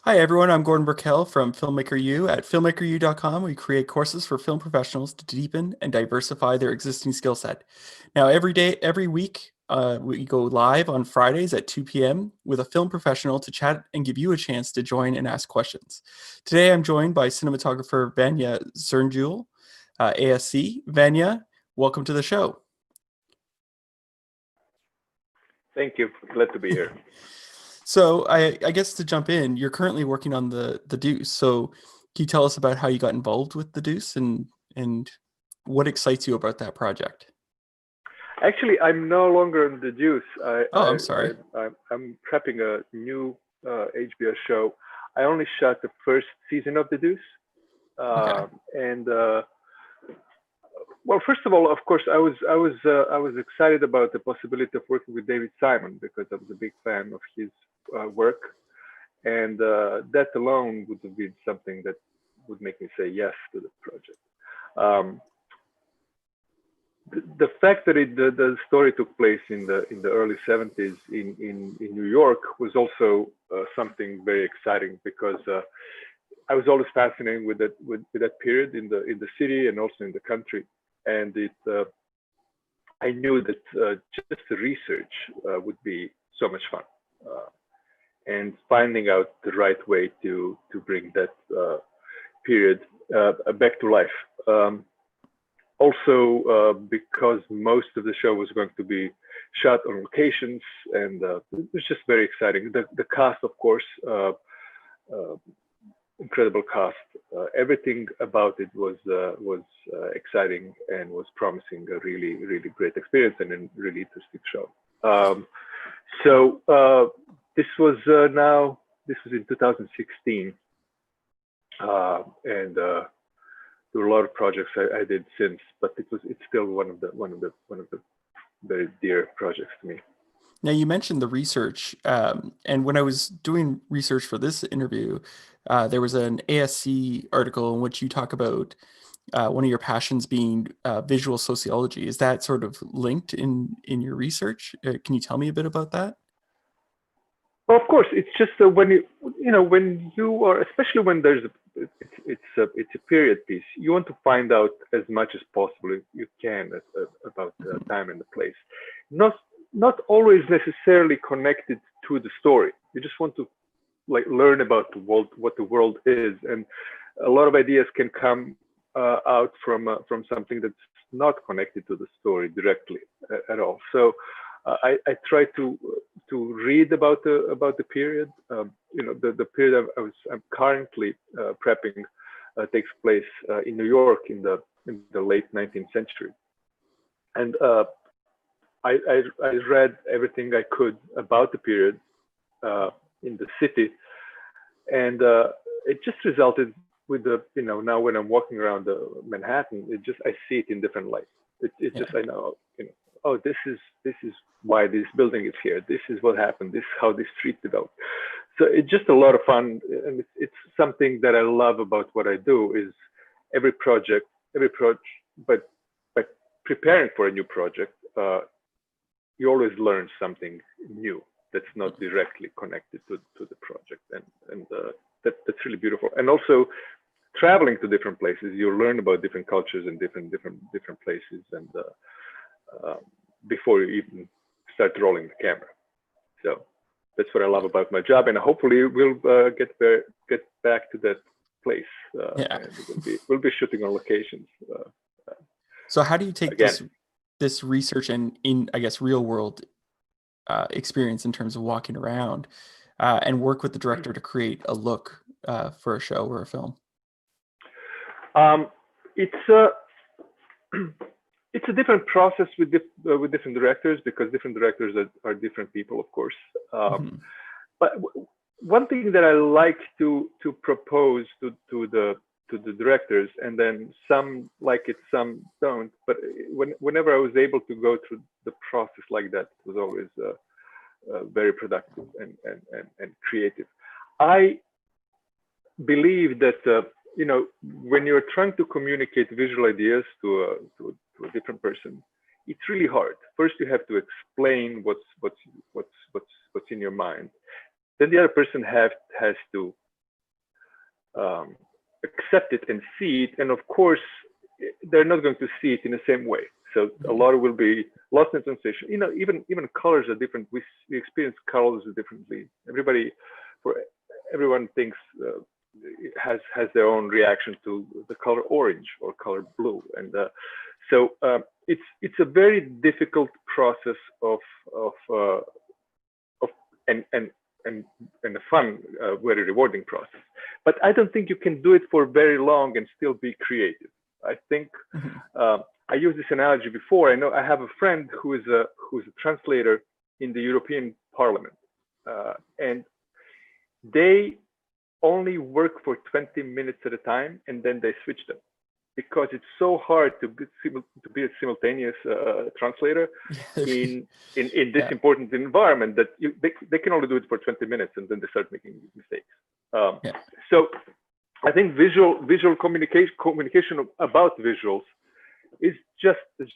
Hi everyone, I'm Gordon Burkell from Filmmaker U. At filmmakeru.com, we create courses for film professionals to deepen and diversify their existing skill set. Now, every week, we go live on Fridays at 2 p.m. with a film professional to chat and give you a chance to join and ask questions. Today, I'm joined by cinematographer Vanja Černjul, ASC. Vanja, welcome to the show. Thank you. Glad to be here. So I guess to jump in, you're currently working on the Deuce. So can you tell us about how you got involved with the Deuce and what excites you about that project? Actually, I'm no longer in the Deuce. I'm sorry. I'm prepping a new HBO show. I only shot the first season of the Deuce. Okay. Well, first of all, of course, I was excited about the possibility of working with David Simon because I was a big fan of his work, and that alone would have been something that would make me say yes to the project. The fact that the story took place in the early 70s in New York was also something very exciting because I was always fascinated with that period in the city and also in the country, and I knew that just the research would be so much fun, and finding out the right way to bring that period back to life. Also, because most of the show was going to be shot on locations, and it was just very exciting. The cast, of course, incredible cast. Everything about it was exciting and was promising a really great experience and a really interesting show. This was in 2016, and there were a lot of projects I did since, but it's still one of the very dear projects to me. Now you mentioned the research, and when I was doing research for this interview, there was an ASC article in which you talk about one of your passions being visual sociology. Is that sort of linked in your research? Can you tell me a bit about that? Well, of course, it's just when when you are, especially when it's a period piece, you want to find out as much as possible you can about the time and the place. Not always necessarily connected to the story. You just want to learn about the world, what the world is, and a lot of ideas can come out from something that's not connected to the story directly at all. So I try to read about the period. The period I'm currently prepping takes place in New York in the late 19th century, and I read everything I could about the period in the city, and it just resulted with now when I'm walking around Manhattan, I see it in different light. Just I know oh, this is why this building is here. This is what happened. This is how this street developed. So it's just a lot of fun, and it's something that I love about what I do. Is every project, but preparing for a new project, you always learn something new that's not directly connected to the project, and that's really beautiful. And also traveling to different places, you learn about different cultures and different places, and before you even start rolling the camera. So that's what I love about my job, and hopefully we'll get back to that place. And we'll be shooting on locations. So how do you take this research and in, I guess, real world experience in terms of walking around and work with the director to create a look for a show or a film? It's a different process with different directors, because different directors are different people, of course. But one thing that I like to propose to the directors, and then some like it, some don't. But whenever I was able to go through the process like that, it was always very productive and creative. I believe that when you're trying to communicate visual ideas to a different person, it's really hard. First, you have to explain what's in your mind. Then the other person has to accept it and see it. And of course, they're not going to see it in the same way. So a lot will be lost in translation. Even colors are different. We experience colors differently. Everyone thinks has their own reaction to the color orange or color blue, and so it's a very difficult process of and a fun, very rewarding process. But I don't think you can do it for very long and still be creative. I think I used this analogy before. I know I have a friend who's a translator in the European Parliament, and they only work for 20 minutes at a time, and then they switch them, because it's so hard to be a simultaneous translator in this important environment that they can only do it for 20 minutes, and then they start making mistakes. So I think visual communication about visuals is just as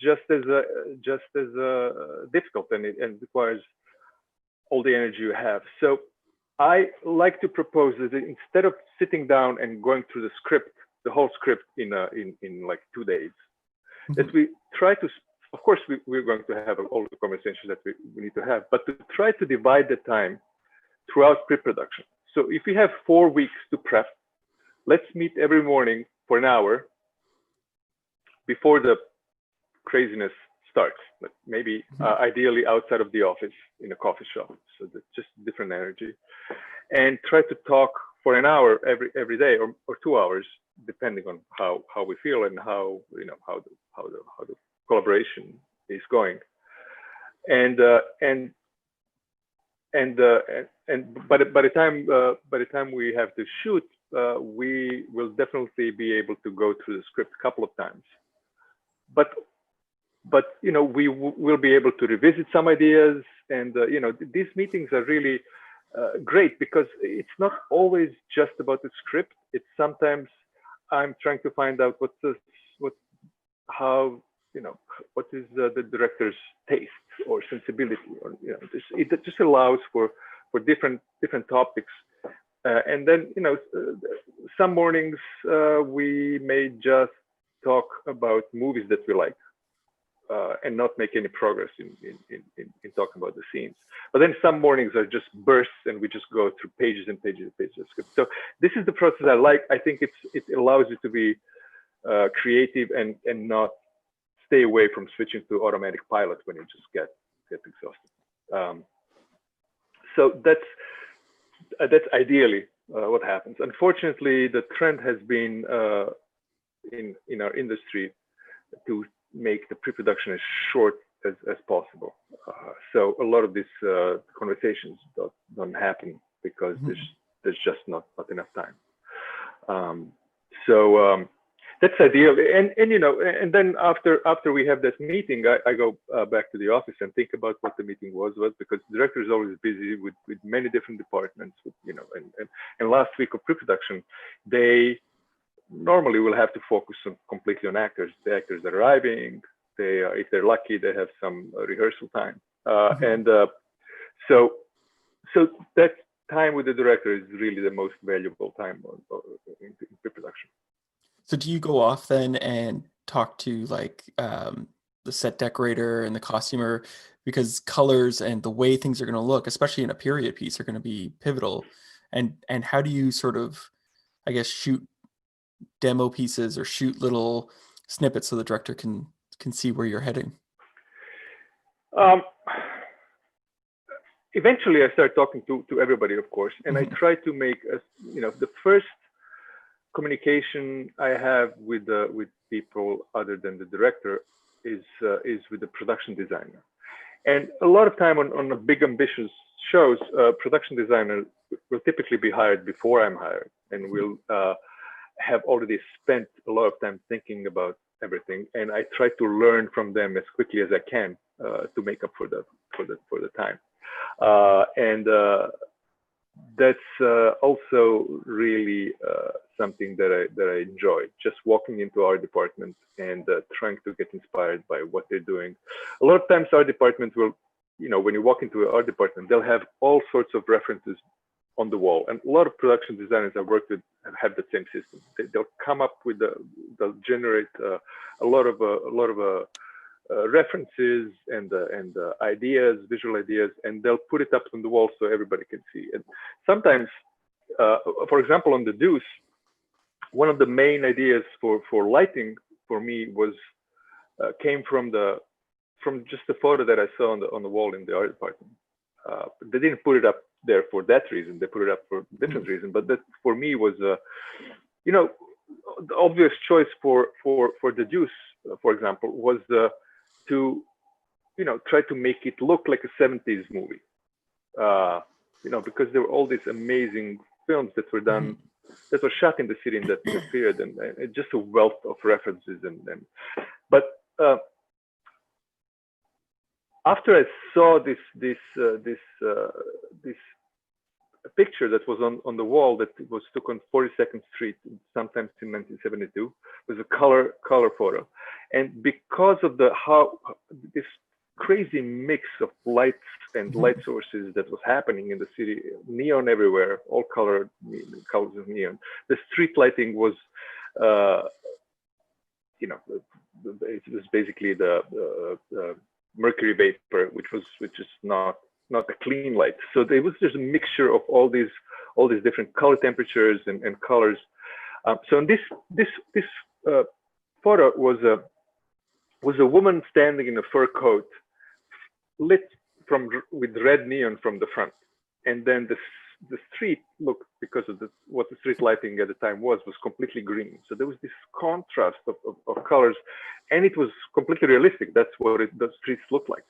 difficult, and it requires all the energy you have. So I like to propose that instead of sitting down and going through the whole script in like 2 days, that we try to, of course, we're going to have all the conversations that we need to have, but to try to divide the time throughout pre-production. So if we have 4 weeks to prep, let's meet every morning for an hour before the craziness starts. But maybe ideally outside of the office in a coffee shop, so that's just different energy, and try to talk for an hour every day, or 2 hours, depending on how we feel and how the collaboration is going. And by the time we have to shoot, we will definitely be able to go through the script a couple of times. But we will be able to revisit some ideas, and these meetings are really great, because it's not always just about the script. It's sometimes I'm trying to find out what is the director's taste or sensibility, or it just allows for different topics. And then some mornings we may just talk about movies that we like, and not make any progress in talking about the scenes. But then some mornings are just bursts, and we just go through pages and pages and pages of script. So this is the process I like. I think it allows you to be creative and not stay away from switching to automatic pilot when you just get exhausted. So that's ideally what happens. Unfortunately, the trend has been in our industry to make the pre-production as short as possible. So a lot of these conversations don't happen because there's just not enough time. So that's ideal. And then after we have this meeting, I go back to the office and think about what the meeting was, because the director is always busy with many different departments. And last week of pre-production, they normally will have to focus completely on actors. The actors are arriving. If they're lucky, they have some rehearsal time. And so that time with the director is really the most valuable time in pre-production. So do you go off then and talk to like the set decorator and the costumer, because colors and the way things are going to look, especially in a period piece, are going to be pivotal? And how do you sort of, I guess, shoot demo pieces or shoot little snippets so the director can see where you're heading? Eventually, I start talking to everybody, of course, and I try to make the first communication I have with people other than the director is with the production designer. And a lot of time on the big ambitious shows, production designer will typically be hired before I'm hired, and will have already spent a lot of time thinking about everything. And I try to learn from them as quickly as I can to make up for the time. And that's also really something that I enjoy, just walking into our department and trying to get inspired by what they're doing. A lot of times our department will, when you walk into our department, they'll have all sorts of references on the wall. And a lot of production designers I've worked with have the same system. They'll come up with they'll generate a lot of references and ideas, visual ideas, and they'll put it up on the wall so everybody can see. And sometimes, for example, on the Deuce, one of the main ideas for lighting for me was came from just the photo that I saw on the wall in the art department. They didn't put it up there for that reason. They put it up for a different reason. But that for me was, you know, the obvious choice for the Deuce, for example, was to, you know, try to make it look like a 70s movie. You know, because there were all these amazing films that were done, that were shot in the city in that period, and just a wealth of references. But after I saw this picture that was on the wall that was took on 42nd Street, sometimes in 1972, was a color photo, and because of this crazy mix of lights and light sources that was happening in the city, neon everywhere, all colors of neon. The street lighting was, you know, it was basically the mercury vapor, which is not a clean light. So there was just a mixture of all these different color temperatures and colors. So in this photo was a woman standing in a fur coat, lit with red neon from the front, and then the street looked, because of what the street lighting at the time was completely green. So there was this contrast of colors, and it was completely realistic. That's what the streets looked like.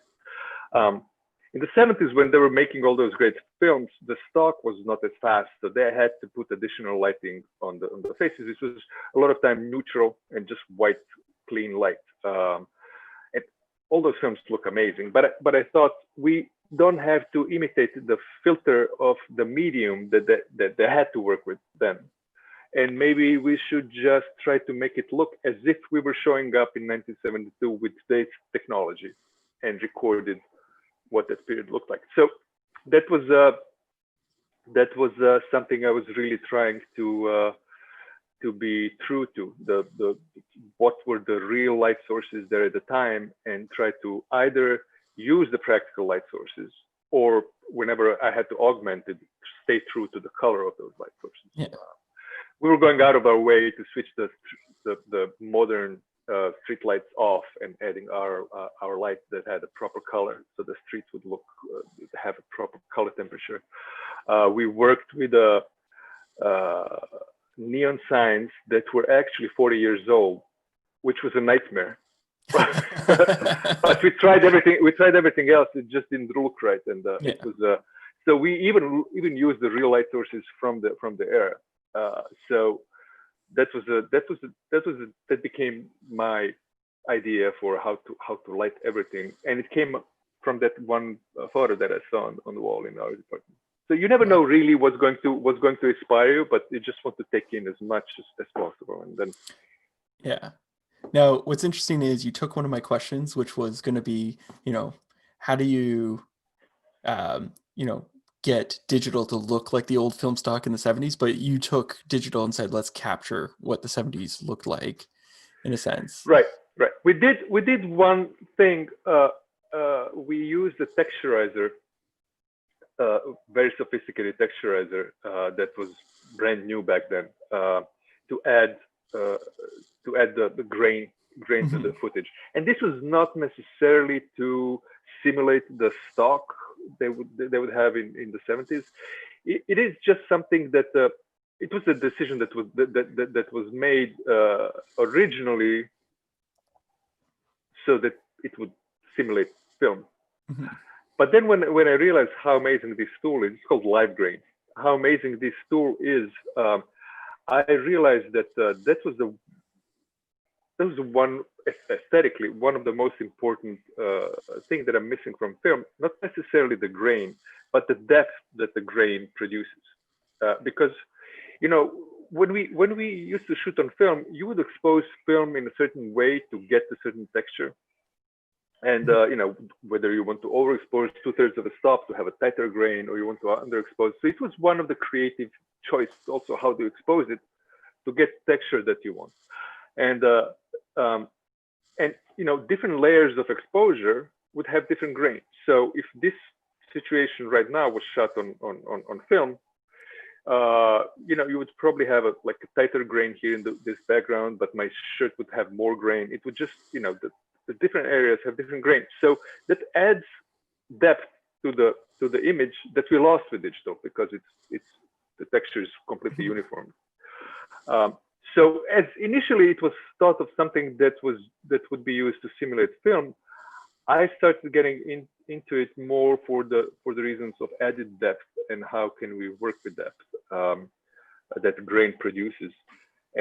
In the 70s, when they were making all those great films, the stock was not as fast, so they had to put additional lighting on the faces. This was a lot of time neutral and just white, clean light. And all those films look amazing, but I thought we don't have to imitate the filter of the medium that they had to work with then. And maybe we should just try to make it look as if we were showing up in 1972 with today's technology and recorded what that period looked like. So that was something I was really trying to be true to, what were the real light sources there at the time, and try to either use the practical light sources, or whenever I had to augment it, stay true to the color of those light sources. Yeah. We were going out of our way to switch the modern street lights off and adding our lights that had a proper color, so the streets would look have a proper color temperature. We worked with neon signs that were actually 40 years old, which was a nightmare. But we tried everything else. It just didn't look right, and it was. So we even used the real light sources from the era. So that became my idea for how to light everything, and it came from that one photo that I saw on the wall in our department. So you never know really what's going to inspire you, but you just want to take in as much as possible, and then. Yeah. Now, what's interesting is you took one of my questions, which was going to be, you know, how do you, you know, get digital to look like the old film stock in the 70s, but you took digital and said, let's capture what the 70s looked like, in a sense. Right. We did one thing. We used a texturizer, very sophisticated texturizer that was brand new back then, to add the grain to the footage. And this was not necessarily to simulate the stock they would have in the 70s. It is just something that it was a decision that was made originally so that it would simulate film. But then when I realized how amazing this tool is, it's called Live Grain, how amazing this tool is, I realized that that was one, aesthetically, one of the most important thing that I'm missing from film, not necessarily the grain, but the depth that the grain produces. Because, you know, when we used to shoot on film, you would expose film in a certain way to get a certain texture. And whether you want to overexpose 2/3 of a stop to have a tighter grain, or you want to underexpose. So it was one of the creative choices, also how to expose it to get texture that you want. And different layers of exposure would have different grains. So if this situation right now was shot on film, you would probably have a tighter grain here in this background, but my shirt would have more grain. It would just, the different areas have different grains. So that adds depth to the image that we lost with digital, because the texture is completely uniform. So as initially it was thought of something that would be used to simulate film, I started getting into it more for the reasons of added depth and how can we work with depth that grain produces.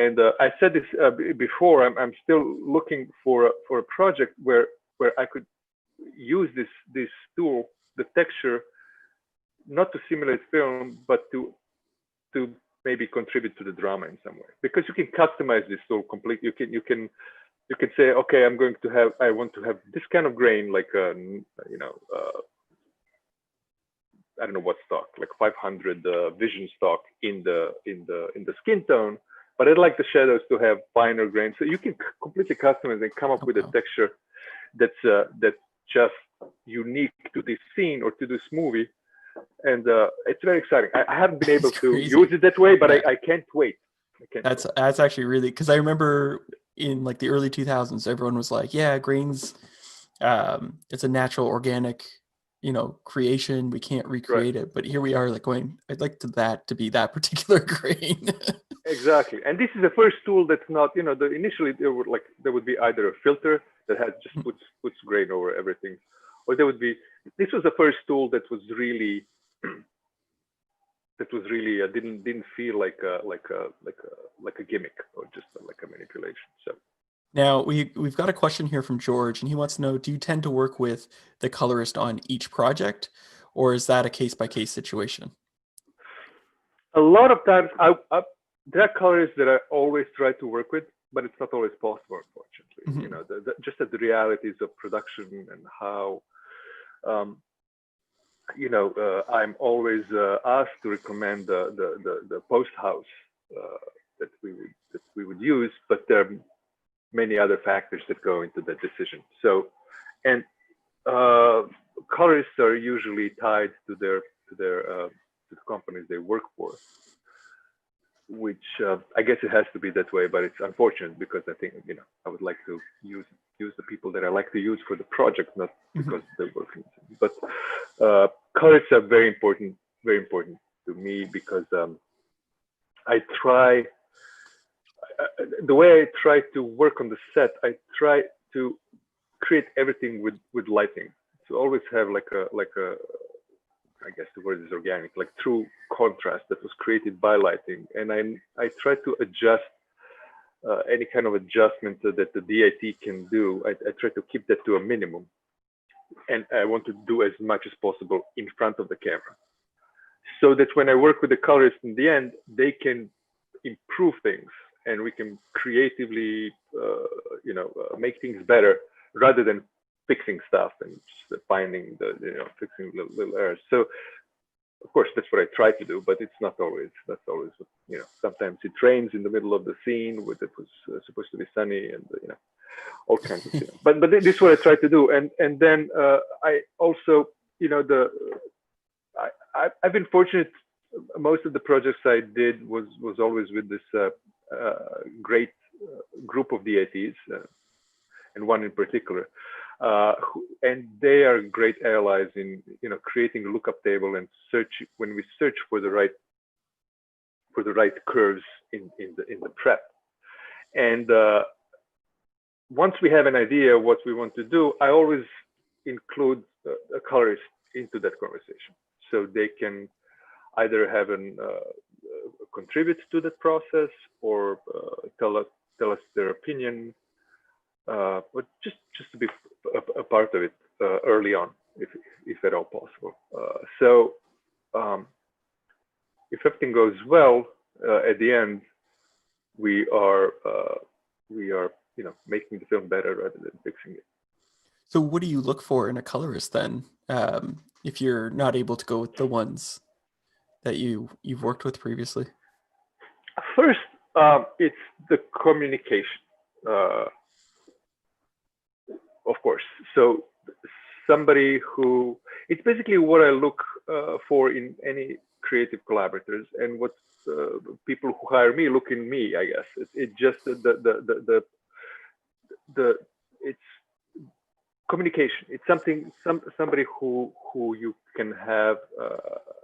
And I said this before. I'm still looking for a project where I could use this tool, the texture, not to simulate film, but to maybe contribute to the drama in some way. Because you can customize this tool completely. You can say, okay, I want to have this kind of grain, like I don't know what stock, like 500 vision stock in the skin tone, but I'd like the shadows to have finer grain. So you can completely customize and come up with a texture that's just unique to this scene or to this movie. And it's very exciting. I haven't been able to use it that way, but I can't wait. That's actually really, because I remember in the early 2000s, everyone was like, yeah, grains, it's a natural organic creation, we can't recreate it. But here we are going, I'd like that to be that particular grain. Exactly. And this is the first tool that's not, initially there would be either a filter that has just puts grain over everything, or this was the first tool that was really didn't feel like a gimmick or just like a manipulation. So now we've got a question here from George, and he wants to know, do you tend to work with the colorist on each project, or is that a case-by-case situation? A lot of times there are colorists that I always try to work with, but it's not always possible, unfortunately. Just the realities of production and how I'm always asked to recommend the post house that we would use, but there are many other factors that go into that decision. So, and colorists are usually tied to the companies they work for, which I guess it has to be that way, but it's unfortunate because I think I would like to use the people that I like to use for the project, not because they're working. But colorists are very important to me, because the way I try to work on the set, I try to create everything with lighting. To always have like a I guess the word is organic, like true contrast that was created by lighting. And I try to adjust any kind of adjustment that the DIT can do. I try to keep that to a minimum. And I want to do as much as possible in front of the camera, so that when I work with the colorist in the end, they can improve things and we can creatively, make things better rather than fixing stuff and just finding fixing little errors. So of course that's what I try to do, but it's not always. That's always sometimes it rains in the middle of the scene it was supposed to be sunny, and all kinds of things. But this is what I try to do, and then I also I've been fortunate. Most of the projects I did was always with this great group of DITs, and one in particular. And they are great allies in creating a lookup table and when we search for the right curves in the prep. And once we have an idea what we want to do, I always include a colorist into that conversation, so they can either have contribute to that process or tell us their opinion. But just to be a part of it early on, if at all possible. So if everything goes well, at the end, we are making the film better rather than fixing it. So what do you look for in a colorist then, if you're not able to go with the ones that you've worked with previously? First, it's the communication, uh, of course. So somebody who, it's basically what I look for in any creative collaborators, and what people who hire me look in me, I guess. It just the it's communication. It's somebody who you can have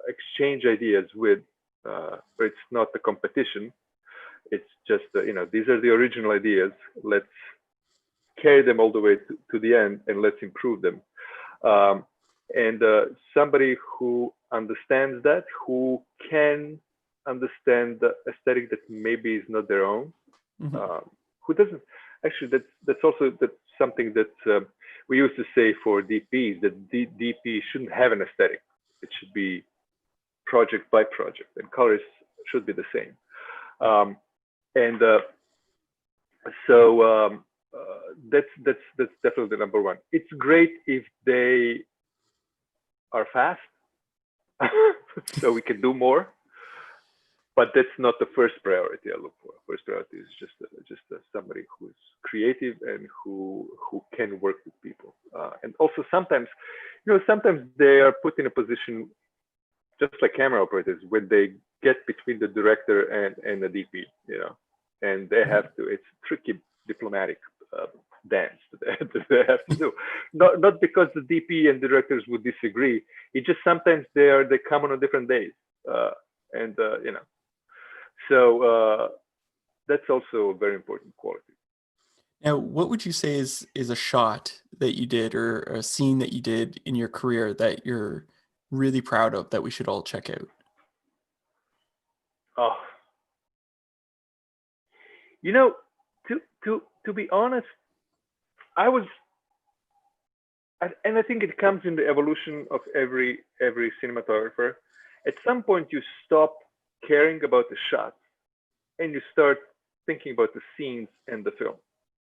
exchange ideas with, but it's not a competition. It's just these are the original ideas. Let's carry them all the way to the end, and let's improve them. And somebody who understands that, who can understand the aesthetic that maybe is not their own, who doesn't actually. That's something that we used to say for DPs, that DP shouldn't have an aesthetic. It should be project by project, and colorists should be the same. And so that's definitely the number one. It's great if they are fast, so we can do more. But that's not the first priority I look for. First priority is just somebody who is creative and who can work with people. And also sometimes they are put in a position, just like camera operators, when they get between the director and the DP, and they have to. It's tricky diplomatic dance that they have to do. Not because the DP and directors would disagree. It's just sometimes they come on different days, and So that's also a very important quality. Now, what would you say is a shot that you did or a scene that you did in your career that you're really proud of that we should all check out? Oh, to be honest, I think it comes in the evolution of every cinematographer. At some point, you stop caring about the shots and you start thinking about the scenes and the film.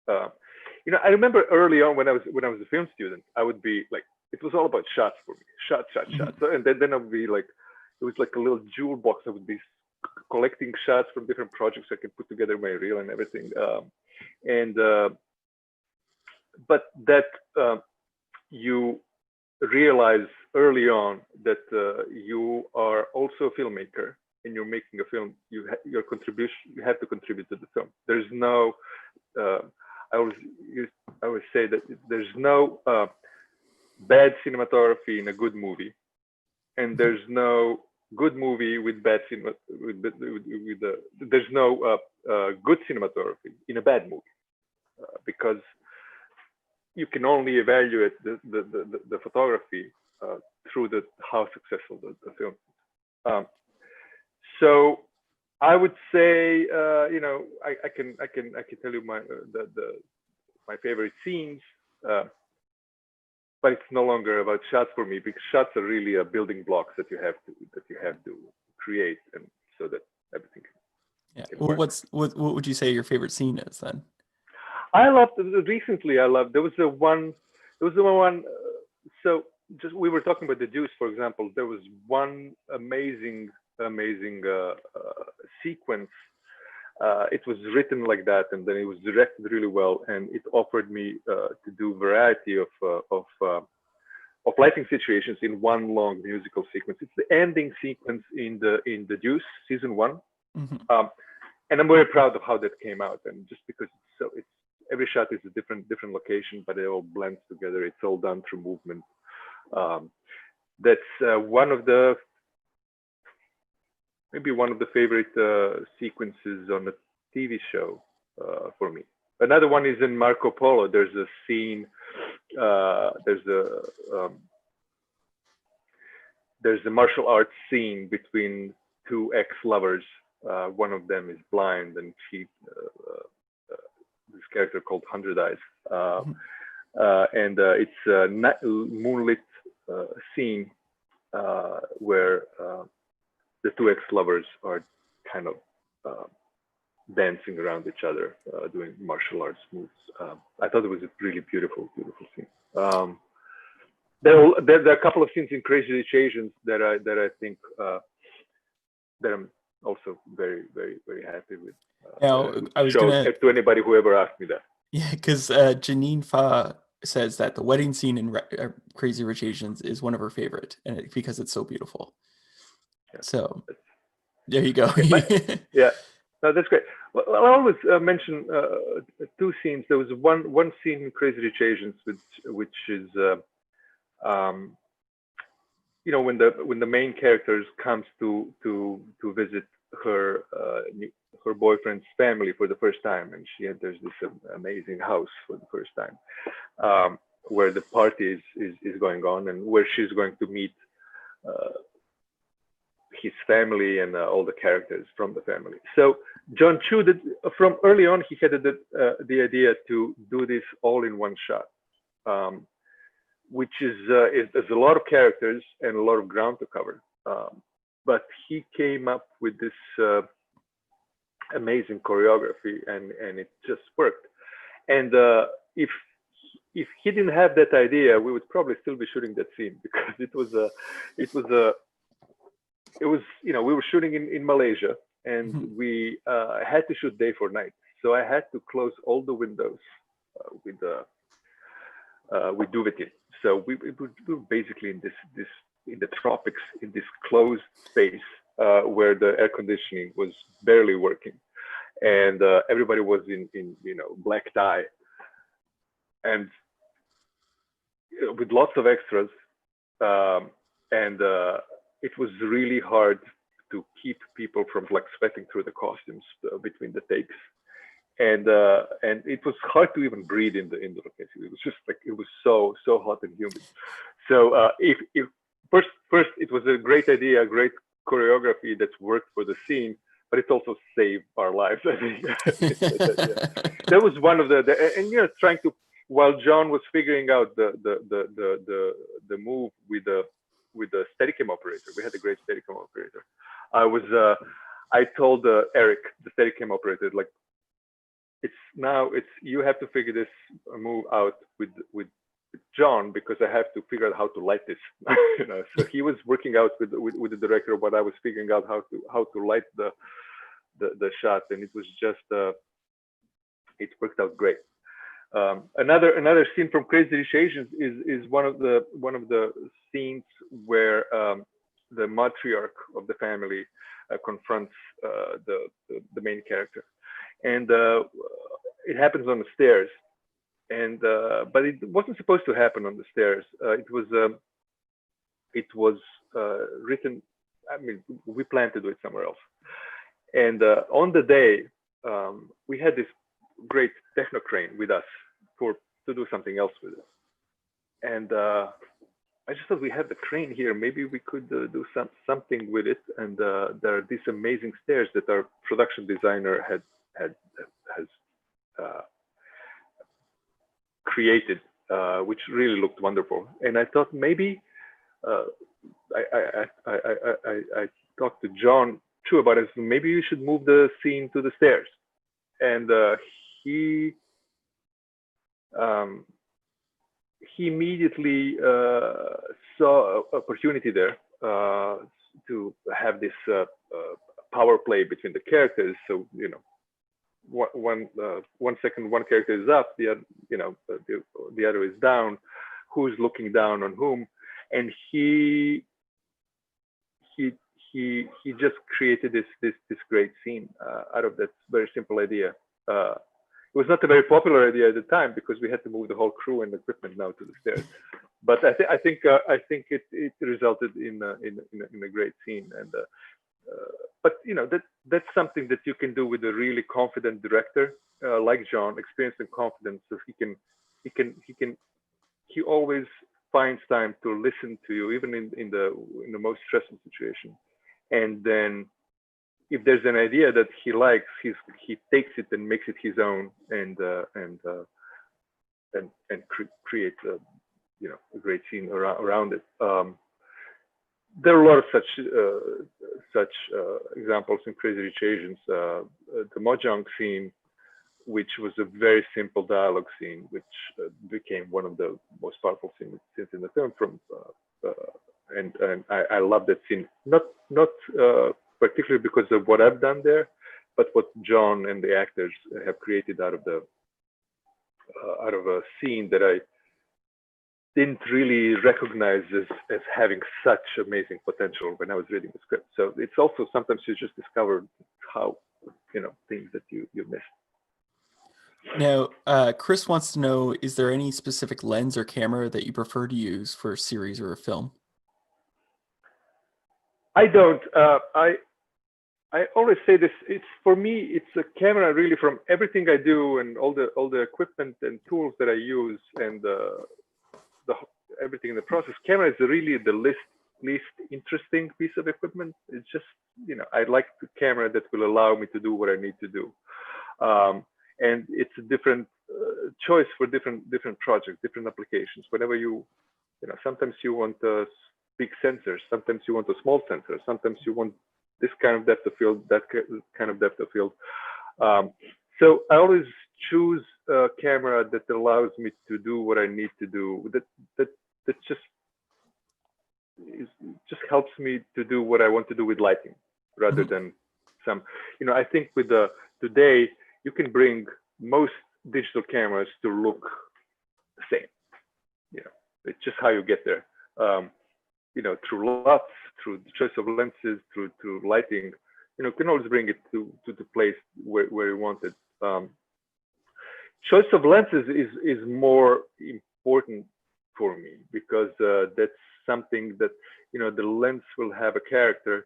I remember early on when I was a film student, I would be like, it was all about shots for me, shots. So, and then I would be like, it was like a little jewel box. I would be collecting shots from different projects I can put together my reel and everything. But that you realize early on that you are also a filmmaker and you're making a film. You have to contribute to the film. There's no I always say that there's no bad cinematography in a good movie, and there's no good movie with bad cinema. There's no good cinematography in a bad movie, because you can only evaluate the photography through how successful the film is. So I would say, I can tell you my favorite scenes, but it's no longer about shots for me, because shots are really building blocks that you have to create, and so that everything. Well, what would you say your favorite scene is then? Recently there was the one. So just we were talking about the Deuce, for example. There was one amazing sequence. It was written like that, and then it was directed really well, and it offered me to do variety of lighting situations in one long musical sequence. It's the ending sequence in the Deuce season 1, and I'm very proud of how that came out. And just because it's every shot is a different location, but it all blends together. It's all done through movement. That's one of the favorite sequences on a TV show for me. Another one is in Marco Polo. There's a scene. There's a martial arts scene between two ex-lovers. One of them is blind, and this character called 100 Eyes, and it's a moonlit scene where the two ex-lovers are kind of dancing around each other, doing martial arts moves. I thought it was a really beautiful, beautiful scene. There are a couple of scenes in Crazy Rich Asians that I think that I'm also very, very, very happy with. Now, I was show gonna, to anybody who ever asked me that. yeah, because Janine Fa says that the wedding scene in Crazy Rich Asians is one of her favorite, and because it's so beautiful. Yeah, so there you go. Okay, yeah, no, that's great. Well, I'll always mention two scenes. There was one scene in Crazy Rich Asians, which is you know, when the main characters comes to visit her her boyfriend's family for the first time, and she enters this amazing house for the first time, where the party is going on, and where she's going to meet his family and all the characters from the family. So John Chu, from early on, he had the idea to do this all in one shot, which is there's a lot of characters and a lot of ground to cover. But he came up with this amazing choreography, and it just worked. And if he didn't have that idea, we would probably still be shooting that scene, because it was you know, we were shooting in Malaysia, and we had to shoot day for night. So I had to close all the windows with duveting. So we were basically in this in the tropics, in this closed space where the air conditioning was barely working, and everybody was in you know, black tie, and with lots of extras, and it was really hard to keep people from like sweating through the costumes between the takes. And it was hard to even breathe in the location. It was just like, it was so hot and humid. So if first it was a great idea, a great choreography that's worked for the scene, but it also saved our lives. I think that was one of the and you know, trying to, while John was figuring out the move with the Steadicam operator. We had a great Steadicam operator. I told Eric, the Steadicam operator, like, you have to figure this move out with John, because I have to figure out how to light this. You know, so he was working out with the director, but I was figuring out how to light the shot, and it was just it worked out great. Another scene from Crazy Rich Asians is one of the scenes where the matriarch of the family confronts the main character, and it happens on the stairs, and but it wasn't supposed to happen on the stairs. It was written. I mean, we planned to do it somewhere else, and on the day we had this great techno crane with us to do something else with it, and I just thought, we have the crane here, maybe we could do something with it. And there are these amazing stairs that our production designer has created, which really looked wonderful. And I thought, maybe I talked to John too about it. Maybe you should move the scene to the stairs. And he immediately saw opportunity there to have this power play between the characters. So, you know, one second one character is up, the other, you know, the other is down. Who's looking down on whom? And he just created this great scene out of that very simple idea. It was not a very popular idea at the time, because we had to move the whole crew and equipment now to the stairs. But I think it resulted in a great scene. And but you know, that's something that you can do with a really confident director like John, experienced and confident. So he always finds time to listen to you, even in the most stressful situation. And then, if there's an idea that he likes, he takes it and makes it his own, and creates a, you know, a great scene around it. there are a lot of such examples in Crazy Rich Asians. The Mojang scene, which was a very simple dialogue scene, which became one of the most powerful scenes in the film. And I love that scene, not particularly because of what I've done there, but what John and the actors have created out of a scene that I didn't really recognize as having such amazing potential when I was reading the script. So it's also sometimes you just discover how, things that you missed. Now, Chris wants to know, is there any specific lens or camera that you prefer to use for a series or a film? I don't. I always say this. For me, it's a camera really from everything I do and all the equipment and tools that I use and everything in the process. Camera is really the least interesting piece of equipment. It's just, I like the camera that will allow me to do what I need to do. And it's a different choice for different projects, different applications. Whenever sometimes you want big sensors, sometimes you want a small sensor, sometimes you want this kind of depth of field, that kind of depth of field. So I always choose a camera that allows me to do what I need to do. That just helps me to do what I want to do with lighting, rather than some. I think with today you can bring most digital cameras to look the same. It's just how you get there. Through LUTs, through the choice of lenses, through lighting, you can always bring it to the place where you want it. Choice of lenses is more important for me because that's something that, the lens will have a character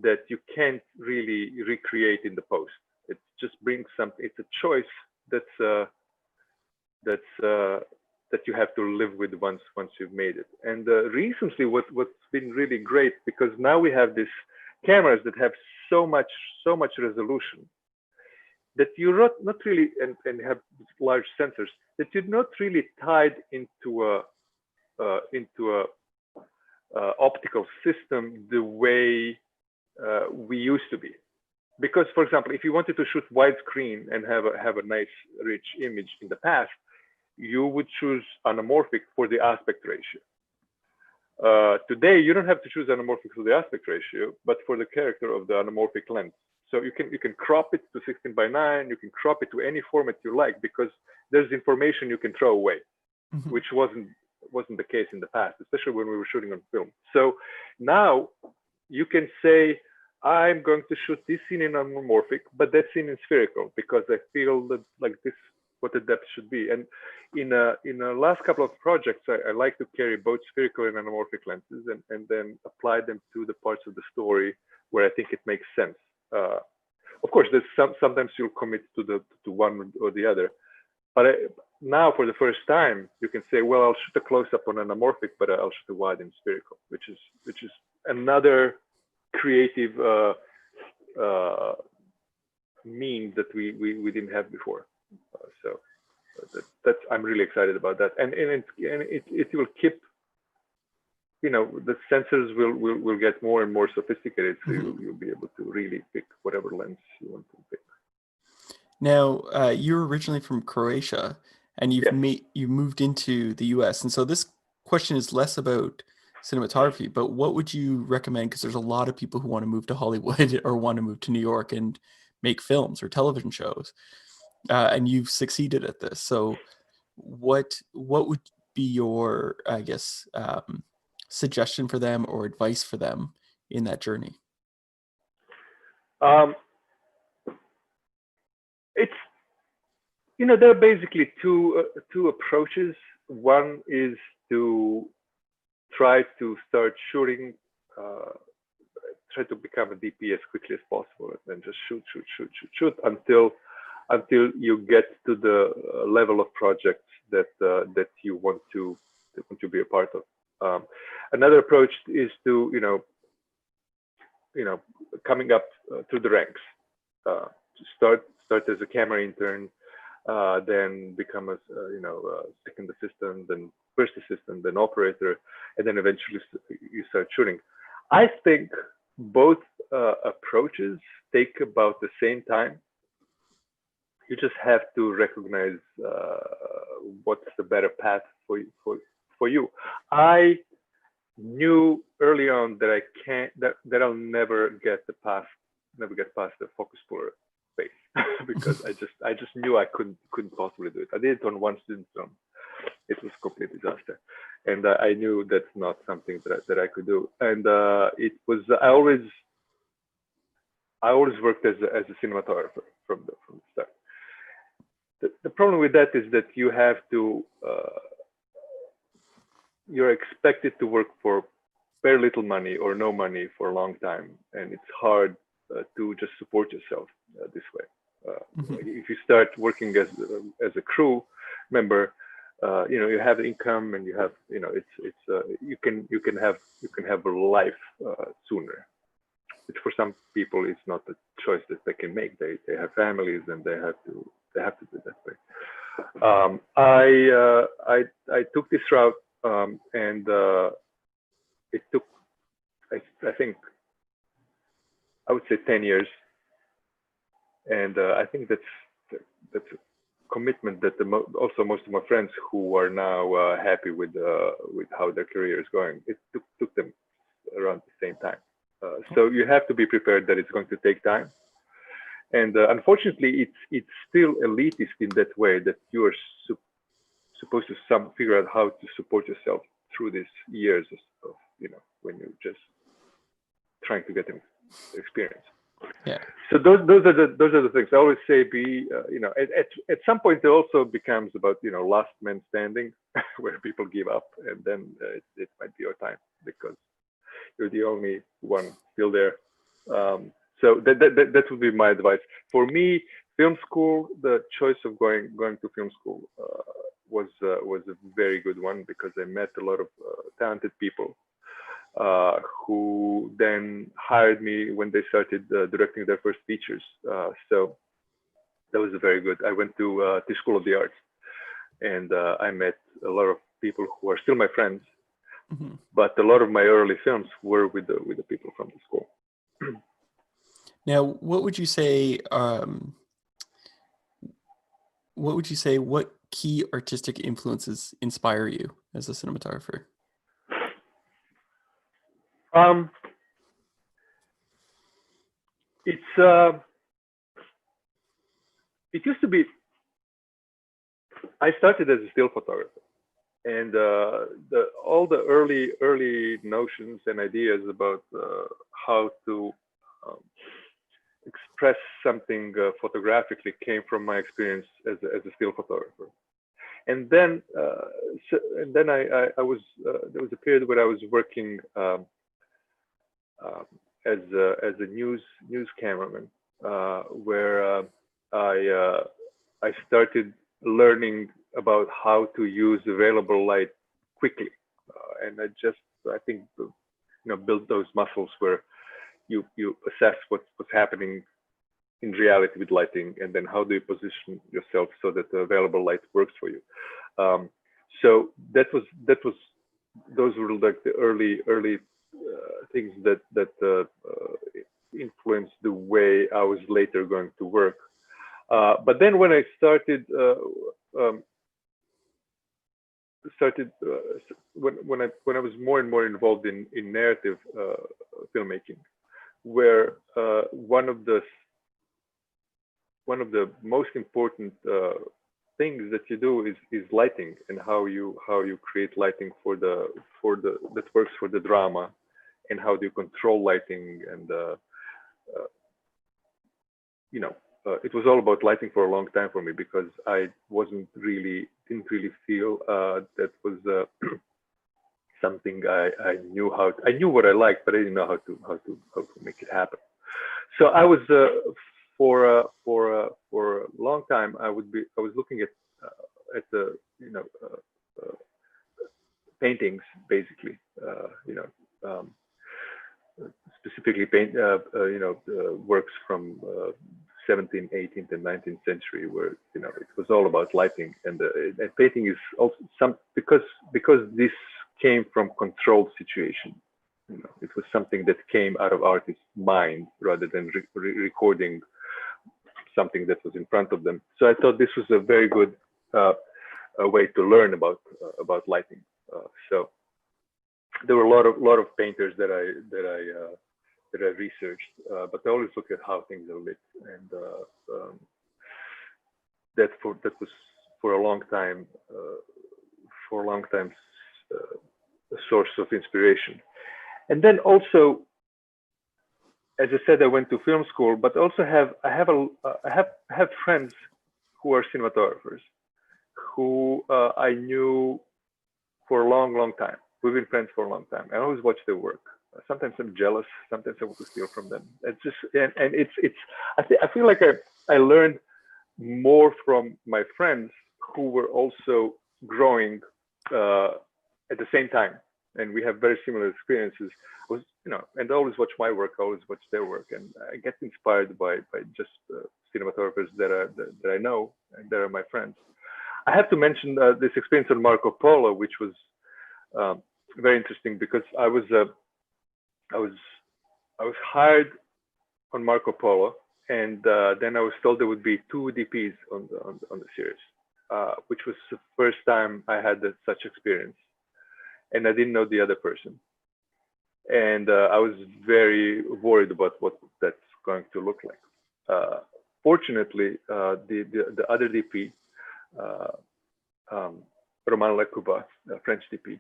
that you can't really recreate in the post. It just brings something. It's a choice that you have to live with once you've made it. And recently, what's been really great, because now we have these cameras that have so much resolution that you're not really, and have large sensors, that you're not really tied into a optical system the way we used to be. Because, for example, if you wanted to shoot widescreen and have a nice, rich image in the past, you would choose anamorphic for the aspect ratio. Today, you don't have to choose anamorphic for the aspect ratio, but for the character of the anamorphic lens. So you can crop it to 16:9. You can crop it to any format you like, because there's information you can throw away, which wasn't the case in the past, especially when we were shooting on film. So now you can say, I'm going to shoot this scene in anamorphic, but that scene in spherical, because I feel that like this what the depth should be. And in the last couple of projects, I like to carry both spherical and anamorphic lenses and then apply them to the parts of the story where I think it makes sense. Of course, there's sometimes you'll commit to one or the other. But now, for the first time, you can say, well, I'll shoot a close-up on anamorphic, but I'll shoot a wide in spherical, which is another creative mean that we didn't have before. So that's I'm really excited about that, and it will keep, the sensors will get more and more sophisticated, so you'll be able to really pick whatever lens you want to pick. Now, you're originally from Croatia, and you moved into the U.S., and so this question is less about cinematography, but what would you recommend? Because there's a lot of people who want to move to Hollywood or want to move to New York and make films or television shows, and you've succeeded at this. So, what would be your, I guess, suggestion for them or advice for them in that journey? It's there are basically two approaches. One is to try to start shooting, try to become a DP as quickly as possible, and then just shoot until you get to the level of projects that you want to be a part of. Another approach is to coming up through the ranks. Start as a camera intern, then become a second assistant, then first assistant, then operator, and then eventually you start shooting. I think both approaches take about the same time. You just have to recognize what's the better path for you. I knew early on that I can't, that I'll never get past the focus puller phase because I just knew I couldn't possibly do it. I did it on one student film. It was a complete disaster, and I knew that's not something that I could do. And it was I always worked as a cinematographer from the start. The problem with that is that you have to you're expected to work for very little money or no money for a long time, and it's hard to just support yourself this way. If you start working as a crew member, you have income and you have you can have a life sooner, which for some people is not a choice that they can make. They have families and they have to do that way. I took this route, and it took I think I would say 10 years, and I think that's a commitment that also most of my friends who are now happy with how their career is going, it took them around the same time. So you have to be prepared that it's going to take time, and unfortunately, it's still elitist in that way that you are supposed to figure out how to support yourself through these years of when you're just trying to get an experience. Yeah. So those are the things I always say. At some point it also becomes about last man standing, where people give up, and then it might be your time because you're the only one still there. So that would be my advice. For me, film school, the choice of going to film school was a very good one because I met a lot of talented people who then hired me when they started directing their first features. So that was very good. I went to Tisch School of the Arts, and I met a lot of people who are still my friends. But a lot of my early films were with the people from the school. Now, what would you say? What key artistic influences inspire you as a cinematographer? It used to be. I started as a still photographer, and all the early notions and ideas about how to express something photographically came from my experience as a still photographer. And then I was there was a period where I was working as a news cameraman, where I started learning about how to use available light quickly, and I think build those muscles where you assess what's happening in reality with lighting, and then how do you position yourself so that the available light works for you. So those were like the early things that influenced the way I was later going to work. But then when I started when I was more and more involved in narrative filmmaking, where one of the most important things that you do is lighting, and how you create lighting that works for the drama, and how do you control lighting, and it was all about lighting for a long time for me, because I didn't really feel that was something I knew how to, I knew what I liked, but I didn't know how to make it happen. So I was for a long time I was looking at the paintings, basically, specifically works from 17th, 18th, and 19th century, where it was all about lighting, and painting is also because this came from controlled situation. it was something that came out of artist's mind rather than recording something that was in front of them. So I thought this was a very good a way to learn about lighting. So there were a lot of painters that I researched, but I always look at how things are lit, and that was for a long time a source of inspiration. And then also, as I said, I went to film school, but also I have friends who are cinematographers who I knew for a long time. We've been friends for a long time. I always watch their work. Sometimes I'm jealous. Sometimes I want to steal from them. It's just and it's. I feel like I learned more from my friends who were also growing at the same time, and we have very similar experiences. And I always watch my work. I always watch their work, and I get inspired by just cinematographers that I know and that are my friends. I have to mention this experience on Marco Polo, which was very interesting because I was hired on Marco Polo, and then I was told there would be 2 DPs on the series, which was the first time I had such experience, and I didn't know the other person, and I was very worried about what that's going to look like. Fortunately, the other DP, Roman Lecuba, French DP,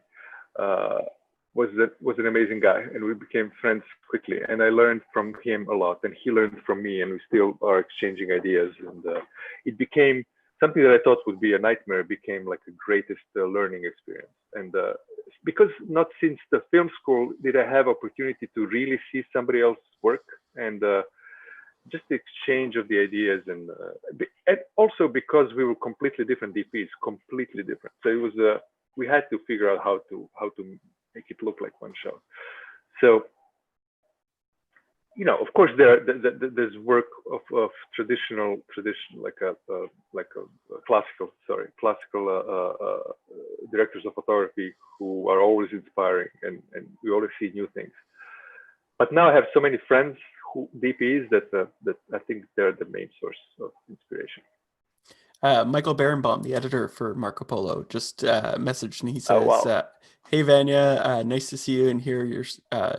was an amazing guy, and we became friends quickly, and I learned from him a lot, and he learned from me, and we still are exchanging ideas, and it became something that I thought would be a nightmare became like the greatest learning experience. And because not since the film school did I have opportunity to really see somebody else's work, and just the exchange of the ideas, and also because we were completely different DPs, completely different. So it was we had to figure out how to make it look like one show. So of course there's work of traditional like a classical directors of photography who are always inspiring, and we always see new things. But now I have so many friends DPs that I think they're the main source of inspiration. Michael Berenbaum, the editor for Marco Polo, just messaged and he says, oh, wow. "Hey Vanja, nice to see you and hear you're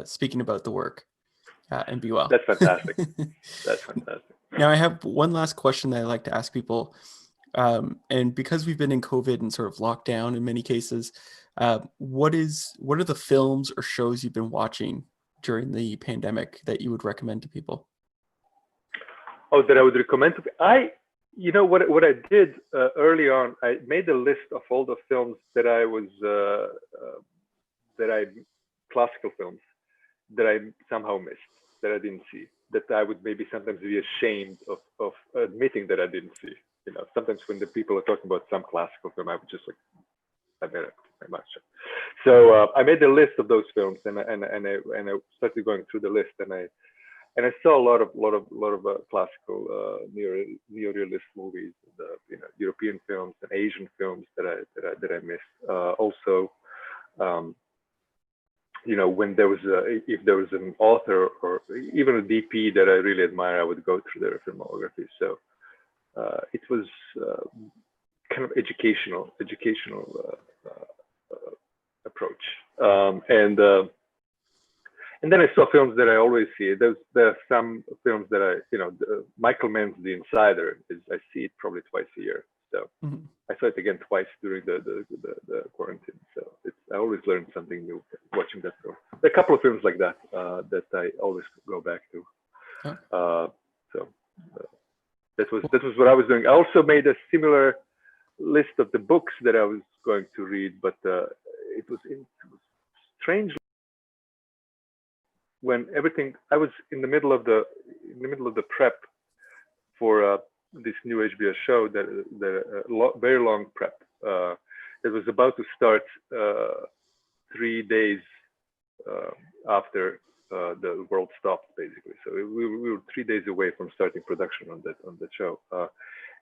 speaking about the work, and be well." That's fantastic. That's fantastic. Now I have one last question that I like to ask people, and because we've been in COVID and sort of locked down in many cases, what are the films or shows you've been watching during the pandemic that you would recommend to people? Oh, that I would recommend to what I did early on, I made a list of all the films that I was classical films that I somehow missed, that I didn't see, that I would maybe sometimes be ashamed of admitting that I didn't see. Sometimes when the people are talking about some classical film, I would just like, I made it very much. So I made a list of those films, and I started going through the list, and I saw a lot of classical neo-realist movies, European films and Asian films that I missed. Also, when there was if there was an author or even a DP that I really admire, I would go through their filmography. So it was kind of educational approach, and then I saw films that I always see. There are some films that Michael Mann's The Insider I see it probably twice a year. So I saw it again twice during the quarantine. So I always learn something new watching that film. There are a couple of films like that that I always go back to. So that was what I was doing. I also made a similar list of the books that I was going to read, but it was strange. When everything, I was in the middle of the prep for this new HBO show, very long prep. It was about to start 3 days after the world stopped, basically. So we were 3 days away from starting production on that show,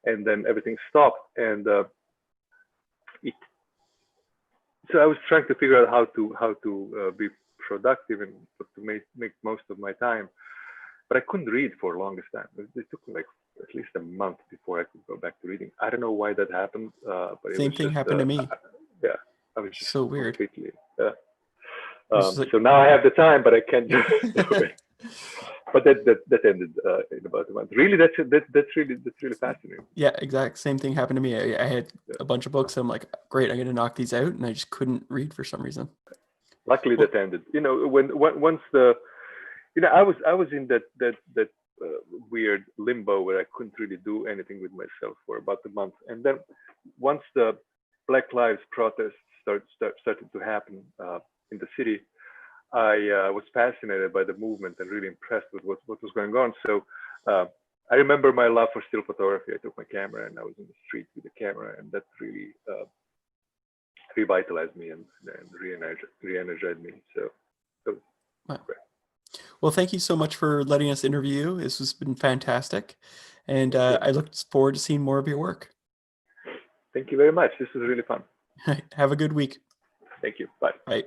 and then everything stopped, and so I was trying to figure out how to be productive and to make most of my time. But I couldn't read for the longest time. It took me like at least a month before I could go back to reading. I don't know why that happened, but it Same was thing just, happened to me. yeah, I was just So weird. completely. Like, so now I have the time, but I can't just do it. But that ended in about a month. Really, that's really fascinating. yeah, exact same thing happened to me. I had a bunch of books. I'm like, great, I'm gonna knock these out, and I just couldn't read for some reason. Luckily, that ended. You know, once the, you know, I was in that weird limbo where I couldn't really do anything with myself for about a month, and then once the Black Lives protests started to happen in the city, I was fascinated by the movement and really impressed with what was going on. So I remember my love for still photography. I took my camera and I was in the street with the camera, and that really revitalized me and re-energized me. So Wow. Great. Well, thank you so much for letting us interview. This has been fantastic, and I look forward to seeing more of your work. Thank you very much. This was really fun. Have a good week. Thank you. Bye. Bye.